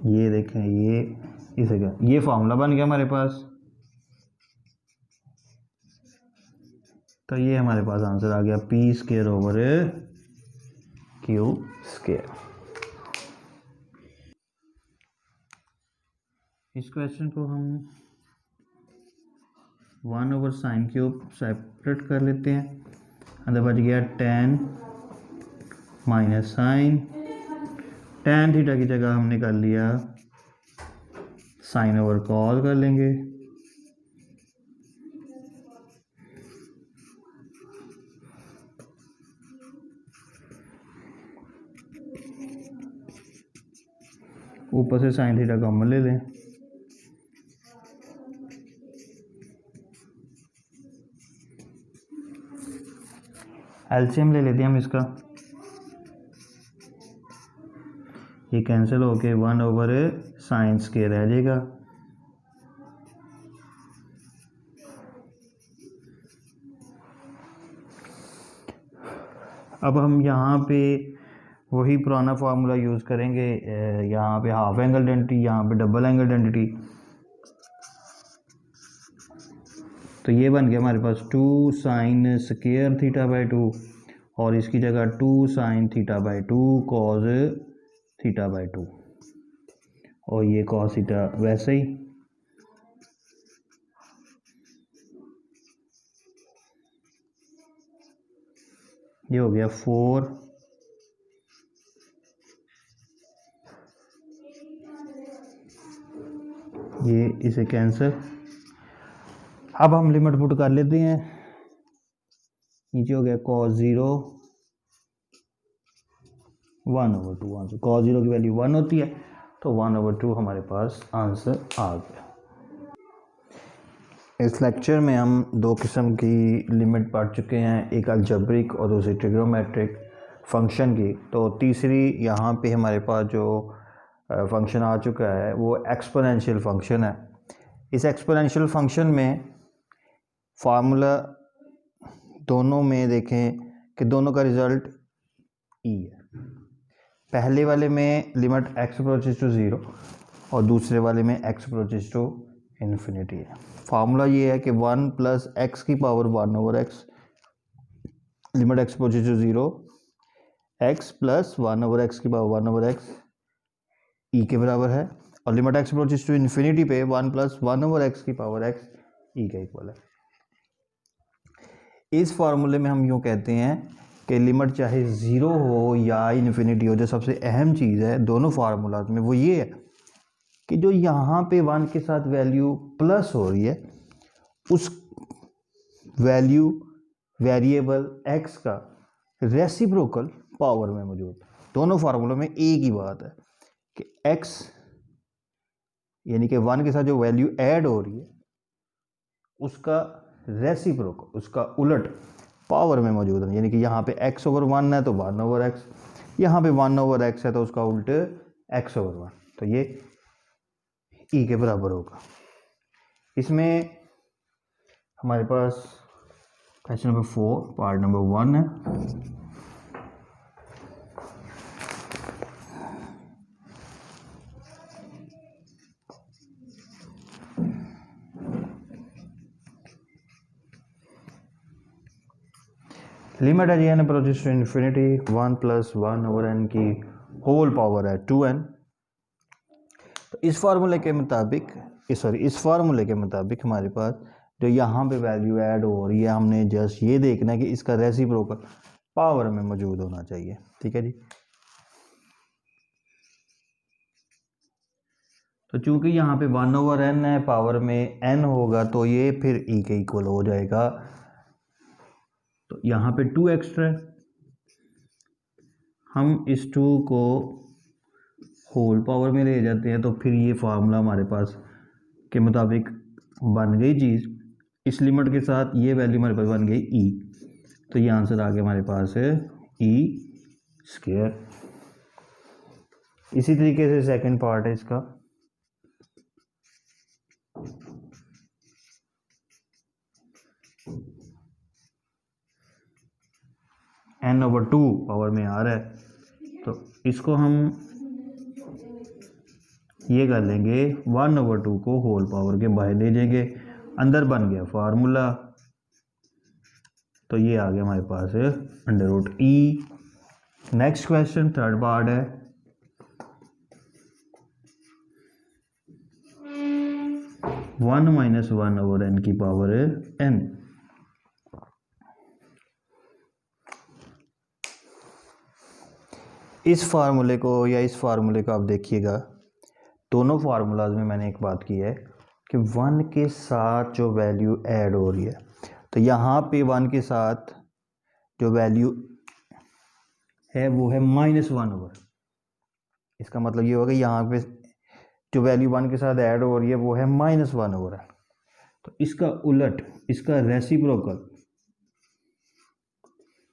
ये देखें, ये इसे क्या, ये फॉर्मूला बन गया हमारे पास। तो ये हमारे पास आंसर आ गया p²/q²। इस क्वेश्चन को हम 1/sin³ सेपरेट कर लेते हैं, अंदर बच गया tan - sin, tan थीटा की जगह हमने कर लिया sin/cos कर लेंगे, ऊपर से sin थीटा कॉमन ले लें, एलसीएम ले लेते हैं हम इसका, ये कैंसिल होके 1/sin² रह जाएगा, अब हम यहाँ पे वही पुराना फार्मूला यूज़ करेंगे, यहाँ पे हाफ एंगल डेंसिटी, यहाँ पे डबल एंगल डेंसिटी। तो ये बन गया हमारे पास 2 साइन स्क्वायर थीटा बाई 2 और इसकी जगह 2 sine theta by 2 cos theta by 2 और ये कॉस थीटा वैसे ही। ये हो गया 4 ये इसे कैंसिल। अब हम लिमिट पुट कर लेते हैं। नीचे हो गया cos 0 1/2। cos 0 की वैल्यू 1 होती है तो 1/2 हमारे पास आंसर आ गया। इस लेक्चर में हम दो किस्म की लिमिट पढ़ चुके हैं, एक अलजेब्रिक और दूसरी ट्रिग्नोमेट्रिक फंक्शन की। तो तीसरी यहाँ पे हमारे पास जो फंक्शन आ चुका है वो एक्सपोनेंशियल फंक्शन है। इस एक्सपोनेंशियल फंक्शन में फार्मूला दोनों में देखें कि दोनों का रिज़ल्ट ई है। पहले वाले में लिमिट x अप्रोचेस टू 0 और दूसरे वाले में x अप्रोचेस टू इन्फिनिटी है। फार्मूला ये है कि 1 प्लस x की power 1/x limit x approaches to 0 x plus 1/x की पावर 1/x ई के बराबर है और limit x approaches to infinity पे 1 प्लस 1/x की पावर x ई के इक्वल है। इस फार्मूले में हम यूँ कहते हैं कि लिमिट चाहे 0 हो या इन्फिनिटी हो, जो सबसे अहम चीज़ है दोनों फार्मूलाज में वो ये है कि जो यहाँ पे 1 के साथ वैल्यू प्लस हो रही है उस वैल्यू वेरिएबल x का रेसिप्रोकल पावर में मौजूद। दोनों फार्मूलों में एक ही बात है कि x यानी कि 1 के साथ जो वैल्यू ऐड हो रही है उसका रेसिप्रोकल, उसका उलट पावर में मौजूद है। यानी कि यहाँ पे x/1 है तो 1/x, यहाँ पे 1/x है तो उसका उल्ट x/1, तो ये ई के बराबर होगा। इसमें हमारे पास क्वेश्चन नंबर 4 पार्ट नंबर 1 है। लिमिट है जी n approaches to infinity 1 plus 1/n की होल पावर है 2n। तो इस फार्मूले के मुताबिक इस फार्मूले के मुताबिक हमारे पास जो यहाँ पे वैल्यू ऐड हो रही है हमने जस्ट ये देखना है कि इसका रेसिप्रोकल पावर में मौजूद होना चाहिए। ठीक है जी। तो चूंकि यहाँ पे 1/n है, पावर में n होगा तो ये फिर e के इक्वल हो जाएगा। तो यहाँ पे 2 एक्स्ट्रा है, हम इस 2 को होल पावर में ले जाते हैं तो फिर ये फार्मूला हमारे पास के मुताबिक बन गई चीज़। इस लिमिट के साथ ये वैल्यू हमारे पास बन गई ई, तो ये आंसर आ गया हमारे पास है e²। इसी तरीके से सेकंड पार्ट है इसका। n/2 पावर में आ रहा है तो इसको हम ये कर लेंगे 1/2 को होल पावर के बाहर ले जाएंगे, अंदर बन गया फार्मूला। तो ये आ गया हमारे पास √e। Next question third part है। वन माइनस 1/n की पावर n। इस फार्मूले को या इस फार्मूले को आप देखिएगा, दोनों फार्मूलाज में मैंने एक बात की है कि 1 के साथ जो वैल्यू ऐड हो रही है, तो यहाँ पे 1 के साथ जो वैल्यू है वो है -1/। इसका मतलब ये होगा यहाँ पे जो वैल्यू 1 के साथ ऐड हो रही है वो है -1/। तो इसका उलट, इसका रेसिप्रोकल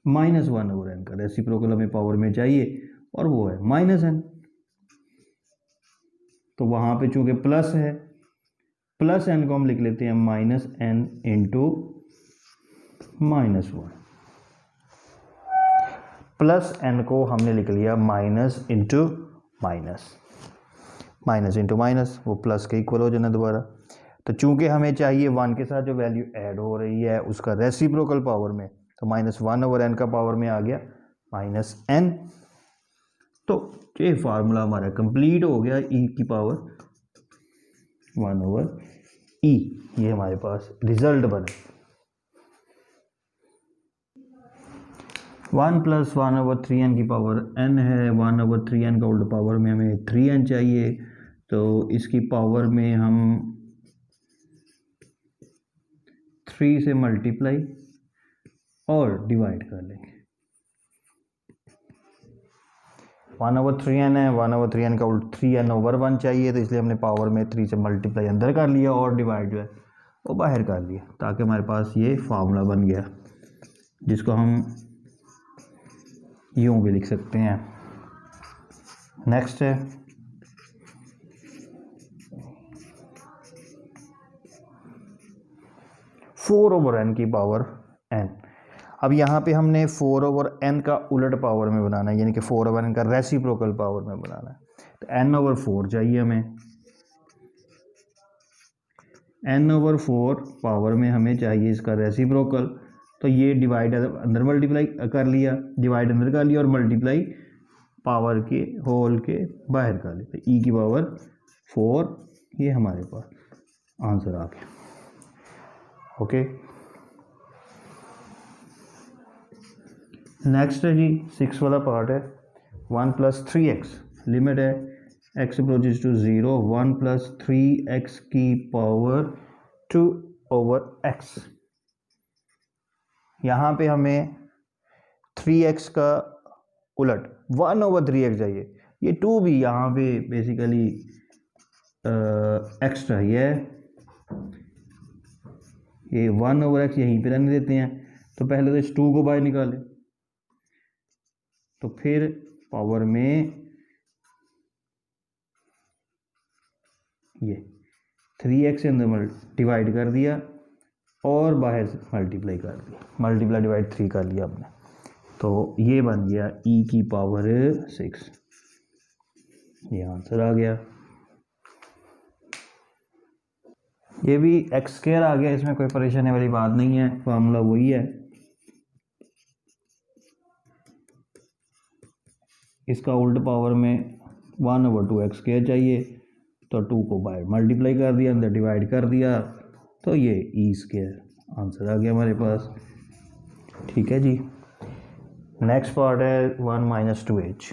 -1/n का रेसिप्रोकल हमें पावर में चाहिए और वो है -n। तो वहाँ पे चूंकि प्लस है, प्लस n को हम लिख लेते हैं -n इंटू -1। प्लस एन को हमने लिख लिया minus into minus, minus into minus वो प्लस के इक्वल हो जाना दोबारा। तो चूंकि हमें चाहिए 1 के साथ जो वैल्यू ऐड हो रही है उसका रेसिप्रोकल पावर में, तो -1/n का पावर में आ गया -n। तो ये फार्मूला हमारा कंप्लीट हो गया, e की पावर 1/e, ये हमारे पास रिजल्ट बने। 1 + 1/3n की पावर n है, 1/3n का उल्टा पावर में हमें 3n चाहिए, तो इसकी पावर में हम 3 से मल्टीप्लाई और डिवाइड कर लेंगे। 1/3n है, 1/3n का उल्टा 3n/1 चाहिए, तो इसलिए हमने पावर में 3 से मल्टीप्लाई अंदर कर लिया और डिवाइड जो है वो बाहर कर लिया, ताकि हमारे पास ये फार्मूला बन गया, जिसको हम यूँ भी लिख सकते हैं। नेक्स्ट है 4/n की पावर n। अब यहाँ पे हमने 4/n का उलट पावर में बनाना है, यानी कि 4/n का रेसिप्रोकल पावर में बनाना है। तो n/4 चाहिए हमें, n/4 पावर में हमें चाहिए इसका रेसिप्रोकल। तो ये डिवाइड अंदर मल्टीप्लाई कर लिया, डिवाइड अंदर कर लिया और मल्टीप्लाई पावर के होल के बाहर कर लिया, तो e की पावर 4, ये हमारे पास आंसर आ गया। ओके, नेक्स्ट है जी 6 वाला पार्ट है। 1 + 3x लिमिट है x अप्रोचेज टू 0, 1 + 3x की पावर 2/x। यहाँ पे हमें 3x का उलट 1/3x चाहिए, ये 2 भी यहाँ पे बेसिकली एक्स्ट्रा ही है, ये 1/x यहीं पे रहने देते हैं। तो पहले तो इस 2 को बाहर निकालें, तो फिर पावर में ये 3x से अंदर डिवाइड कर दिया और बाहर से मल्टीप्लाई कर दिया, मल्टीप्लाई डिवाइड 3 कर लिया आपने, तो ये बन गया e की पावर 6, ये आंसर आ गया। ये भी x² आ गया, इसमें कोई परेशानी वाली बात नहीं है, फार्मूला वही है। इसका उल्ट पावर में 1/2x² चाहिए, तो 2 को बाहर मल्टीप्लाई कर दिया, अंदर डिवाइड कर दिया, तो ये e² आंसर आ गया हमारे पास। ठीक है जी, नेक्स्ट पार्ट है 1 - 2h।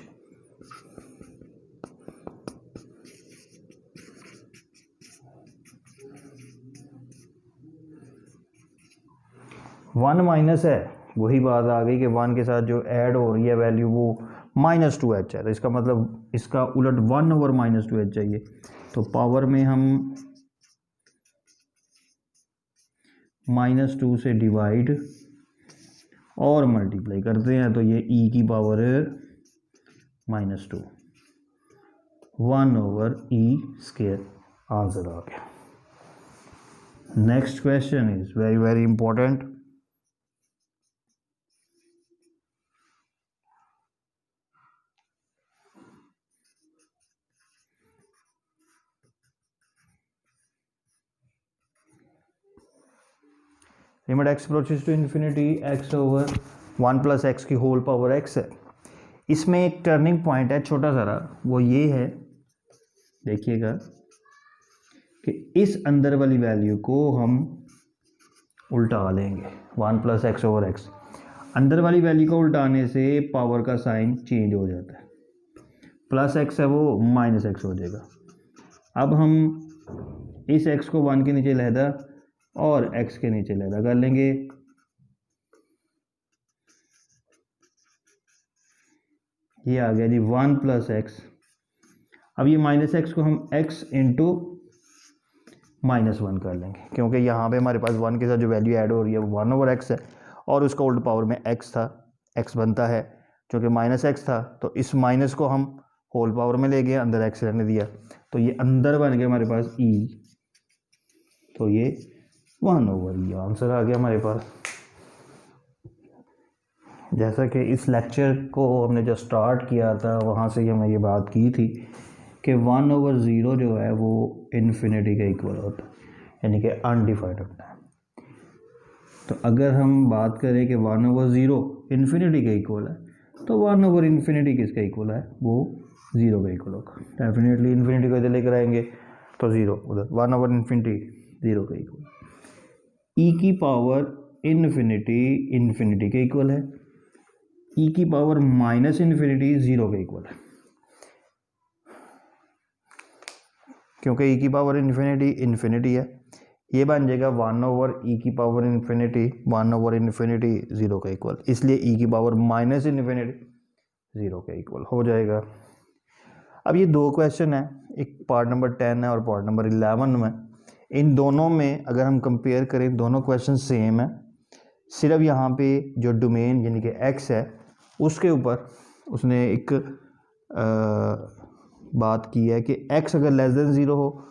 वन माइनस है, वही बात आ गई कि 1 के साथ जो ऐड हो रही है वैल्यू वो -2h है, तो इसका मतलब इसका उलट 1/-2h चाहिए। तो पावर में हम -2 से डिवाइड और मल्टीप्लाई करते हैं, तो ये e की पावर -2, 1/e² आंसर आ गया। Next question is very very important. Limit x approaches to infinity x/1 + x की होल पावर x है। इसमें एक टर्निंग पॉइंट है छोटा सारा, वो ये है, देखिएगा कि इस अंदर वाली वैल्यू को हम उल्टा लेंगे, 1 + x/x। अंदर वाली वैल्यू को उल्टाने से पावर का साइन चेंज हो जाता है, +x है वो -x हो जाएगा। अब हम इस x को 1 के नीचे लहदा और x के नीचे लहदा कर लेंगे, ये आ गया जी 1 + x। अब ये -x को हम x × -1 कर लेंगे, क्योंकि यहाँ पे हमारे पास 1 के साथ जो वैल्यू ऐड हो रही है वो 1/x है और उसका उल्ट पावर में x था, x बनता है, क्योंकि -x था तो इस माइनस को हम होल पावर में ले गए, अंदर x रहने दिया, तो ये अंदर बन गया हमारे पास e, तो ये 1/e आंसर आ गया हमारे पास। जैसा कि इस लेक्चर को हमने जो स्टार्ट किया था वहाँ से ही हमने ये बात की थी कि 1/0 जो है वो इन्फिनिटी के इक्वल होता है, यानी कि अनडिफाइंड होता है। तो अगर हम बात करें कि 1/0 इन्फिनिटी के इक्वल है, तो 1/∞ किसका इक्वल है, वो 0 का इक्वल होगा। डेफिनेटली इन्फिनिटी को इधर लेकर आएंगे तो 0 उधर, 1/∞ 0 का इक्वल। ई की पावर इन्फिनिटी के इक्वल है, ई की पावर -∞ 0 के इक्वल है, क्योंकि ई की पावर इन्फिनिटी है। ये बन जाएगा 1/e की पावर इन्फिनिटी 1/∞ 0 का इक्वल, इसलिए ई की पावर -∞ 0 का इक्वल हो जाएगा। अब ये दो क्वेश्चन है, एक पार्ट नंबर 10 है और पार्ट नंबर 11 में। इन दोनों में अगर हम कंपेयर करें, दोनों क्वेश्चन सेम है, सिर्फ यहाँ पे जो डोमेन यानी कि x है उसके ऊपर उसने एक बात की है कि x अगर लेस देन 0 हो,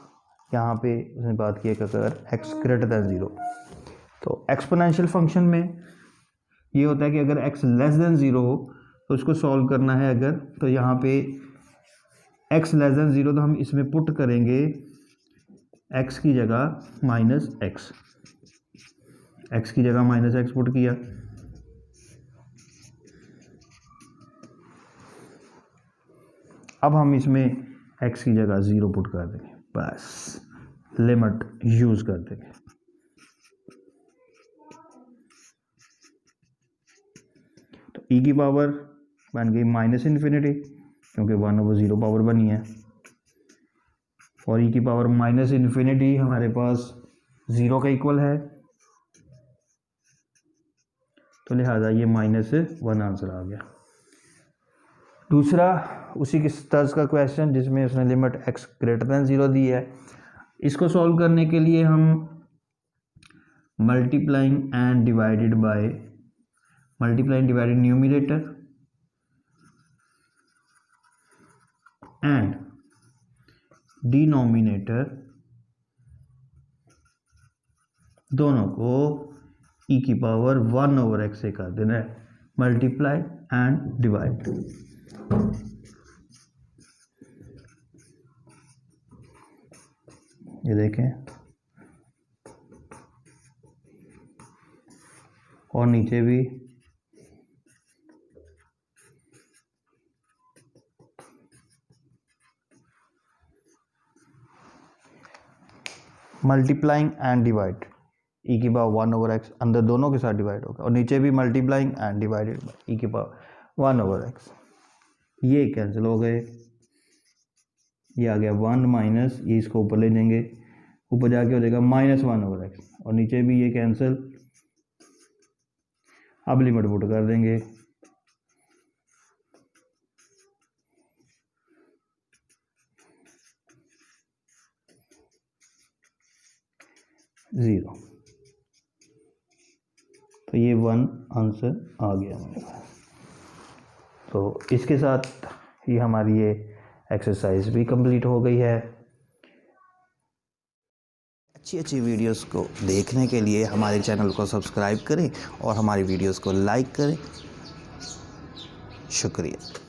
यहाँ पे उसने बात की है कि अगर x ग्रेटर देन 0। तो एक्सपोनेंशियल फंक्शन में ये होता है कि अगर x लेस देन 0 हो तो उसको सॉल्व करना है अगर, तो यहाँ पे x लेस देन 0 तो हम इसमें पुट करेंगे x की जगह -x, x की जगह -x पुट किया, अब हम इसमें x की जगह 0 पुट कर देंगे, बस लिमिट यूज कर देंगे। तो e की पावर बन गई -∞, क्योंकि 1/0 पावर बनी है, और e की पावर -∞ हमारे पास 0 का इक्वल है, तो लिहाजा ये -1 आंसर आ गया। दूसरा उसी की तर्ज का क्वेश्चन जिसमें उसने लिमिट x ग्रेटर देन 0 दी है, इसको सॉल्व करने के लिए हम multiplying divided numerator and denominator दोनों को e की पावर 1/x से कर देना है, मल्टीप्लाई एंड डिवाइड। ये देखें, और नीचे भी मल्टीप्लाइंग एंड डिवाइड, ई की पावर 1/x अंदर दोनों के साथ डिवाइड होगा, और नीचे भी multiplying and divided by E की पावर 1/x। ये कैंसिल हो गए, ये आ गया 1 माइनस, ये इसको ऊपर ले जाएंगे, ऊपर जाके हो जाएगा -1/x, और नीचे भी ये कैंसिल। अब लिमिट पुट कर देंगे, ज़ीरो, तो ये 1 आंसर आ गया हमारे पास। तो इसके साथ ही हमारी ये एक्सरसाइज भी कंप्लीट हो गई है। अच्छी वीडियोस को देखने के लिए हमारे चैनल को सब्सक्राइब करें और हमारी वीडियोस को लाइक करें। शुक्रिया।